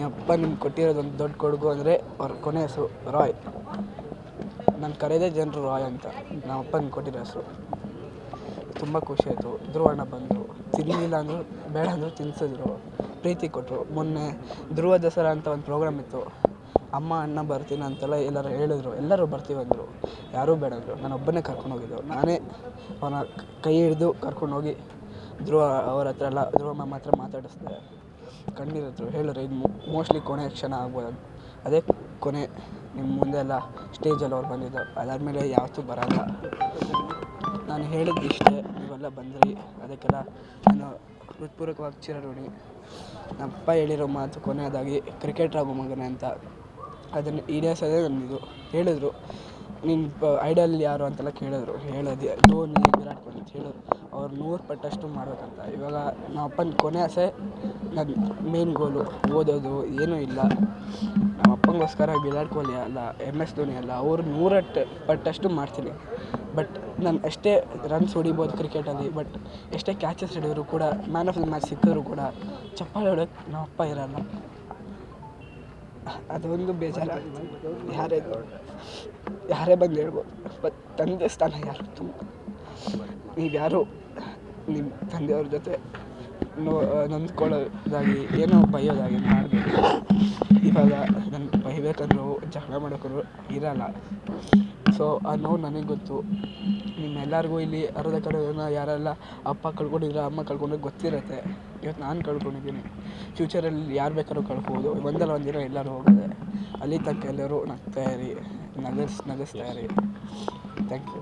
ಅಪ್ಪ ನಿಮ್ಗೆ ಕೊಟ್ಟಿರೋದೊಂದು ದೊಡ್ಡ ಕೊಡುಗು ಅಂದರೆ ಅವ್ರ ಕೊನೆ ಹೆಸರು ರಾಯ್. ನಾನು ಕರೆಯೋದೇ ಜನರು ರಾಯ್ ಅಂತ. ನಮ್ಮ ಅಪ್ಪನ ಕೊಟ್ಟಿರೋ ಹೆಸರು. ತುಂಬ ಖುಷಿ ಆಯಿತು. ಧ್ರುವಣ್ಣ ಬಂದರು, ತಿನ್ನಲಿಲ್ಲ ಅಂದರು, ಬೇಡ ಅಂದರು ತಿನ್ನಿಸಿದ್ರು, ಪ್ರೀತಿ ಕೊಟ್ಟರು. ಮೊನ್ನೆ ಧ್ರುವ ದಸರಾ ಅಂತ ಒಂದು ಪ್ರೋಗ್ರಾಮ್ ಇತ್ತು. ಅಮ್ಮ ಅಣ್ಣ ಬರ್ತೀನಿ ಅಂತೆಲ್ಲ ಎಲ್ಲರೂ ಹೇಳಿದ್ರು. ಎಲ್ಲರೂ ಬರ್ತೀವಂದರು, ಯಾರೂ ಬೇಡ ಅಂದರು. ನಾನು ಒಬ್ಬನೇ ಕರ್ಕೊಂಡೋಗಿದ್ದು. ನಾನೇ ಅವನ ಕೈ ಹಿಡಿದು ಕರ್ಕೊಂಡೋಗಿ ಧ್ರುವ ಅವ್ರ ಹತ್ರ ಎಲ್ಲ ಧ್ರುವ ಮಾಮ ಹತ್ರ ಮಾತಾಡಿಸ್ದೆ. ಕಣ್ಣೀರಿದ್ರು. ಹೇಳಿದ್ರು ಇದು ಮೋಸ್ಟ್ಲಿ ಕೊನೆ ಕ್ಷಣ ಆಗ್ಬೋದು, ಅದೇ ಕೊನೆ. ನಿಮ್ಮ ಮುಂದೆ ಎಲ್ಲ ಸ್ಟೇಜಲ್ಲಿ ಅವ್ರು ಬಂದಿದ್ದು, ಅದಾದಮೇಲೆ ಯಾವತ್ತೂ ಬರೋಲ್ಲ. ನಾನು ಹೇಳಿದ್ದು ಇಷ್ಟೇ, ನೀವೆಲ್ಲ ಬಂದಿರಿ, ಅದಕ್ಕೆಲ್ಲ ನಾನು ಹೃತ್ಪೂರ್ವಕವಾಗಿ ಚಿರಋಣಿ. ನಮ್ಮಪ್ಪ ಹೇಳಿರೋ ಮಾತು ಕೊನೆಯದಾಗಿ ಕ್ರಿಕೆಟ್ರ್ ಆಗೋ ಮಗನೇ ಅಂತ. ಅದನ್ನು ಈಡೇರಿಸೋದೇ ನನ್ನದು. ಹೇಳಿದ್ರು ನಿನ್ನ ಐಡಲ್ ಯಾರು ಅಂತೆಲ್ಲ ಕೇಳಿದ್ರು. ಹೇಳೋದು ಧೋನಿ, ವಿರಾಟ್ ಕೊಹ್ಲಿ ಅಂತ ಹೇಳಿದ್ರು. ಅವ್ರು 100 ಪಟ್ಟಷ್ಟು ಮಾಡಬೇಕಂತ. ಇವಾಗ ನಮ್ಮ ಅಪ್ಪನ ಕೊನೆ ಆಸೆ, ನನ್ನ ಮೇನ್ ಗೋಲು ಓದೋದು ಏನೂ ಇಲ್ಲ. ನಮ್ಮ ಅಪ್ಪನಿಗೋಸ್ಕರ ವಿರಾಟ್ ಕೊಹ್ಲಿ ಅಲ್ಲ, MS ಧೋನಿ ಅಲ್ಲ, ಅವ್ರು 100 ಪಟ್ಟಷ್ಟು ಮಾಡ್ತೀನಿ. ಬಟ್ ನಾನು ಎಷ್ಟೇ ರನ್ಸ್ ಹೊಡಿಬೋದು ಕ್ರಿಕೆಟಲ್ಲಿ, ಬಟ್ ಎಷ್ಟೇ ಕ್ಯಾಚಸ್ ಹಿಡಿದ್ರು ಕೂಡ, ಮ್ಯಾನ್ ಆಫ್ ದ ಮ್ಯಾಚ್ ಸಿಕ್ಕಿದ್ರು ಕೂಡ ಚಪ್ಪಾಳೆ ಹೊಡ್ಯೋಕ್ಕೆ ನಮ್ಮ ಅಪ್ಪ ಇರೋಲ್ಲ. ಅದೊಂದು ಬೇಜಾರಾಗುತ್ತೆ. ಯಾರೇ ಬಂದು ಹೇಳ್ಬೋದು, ಬಟ್ ತಂದೆ ಸ್ಥಾನ ಯಾರು ತುಂಬ. ನೀವ್ಯಾರು ನಿಮ್ಮ ತಂದೆಯವ್ರ ಜೊತೆ ನೊಂದ್ಕೊಳ್ಳೋದಾಗಿ ಏನೋ ಬೈಯೋದಾಗಿ ಮಾಡಬೇಕು. ಇವಾಗ ನಾನು ಬೈಬೇಕಂದ್ರೂ ಜಗಳ ಮಾಡೋಕ್ಕಂದ್ರೂ ಇರೋಲ್ಲ. ಸೊ ಆ ನೋವು ನನಗೆ ಗೊತ್ತು. ನಿಮ್ಮೆಲ್ಲರಿಗೂ ಇಲ್ಲಿ ಅರ್ಧ ಜನ ಯಾರೆಲ್ಲ ಅಪ್ಪ ಕಳ್ಕೊಂಡಿದ್ರೆ, ಅಮ್ಮ ಕಳ್ಕೊಂಡ್ರೆ ಗೊತ್ತಿರುತ್ತೆ. ಇವತ್ತು ನಾನು ಕಳ್ಕೊಂಡಿದ್ದೀನಿ. ಫ್ಯೂಚರಲ್ಲಿ ಯಾರು ಬೇಕಾದ್ರೂ ಕಳ್ಕೊಬೋದು. ಒಂದಲ್ಲ ಒಂದು ದಿನ ಎಲ್ಲರೂ ಹೋಗೋದೆ. ಅಲ್ಲಿ ತನಕ ಎಲ್ಲರೂ ನಗ್ತಾ ಇರಿ, ನಗಿಸ್ತಾ ಇರಿ. Thank you.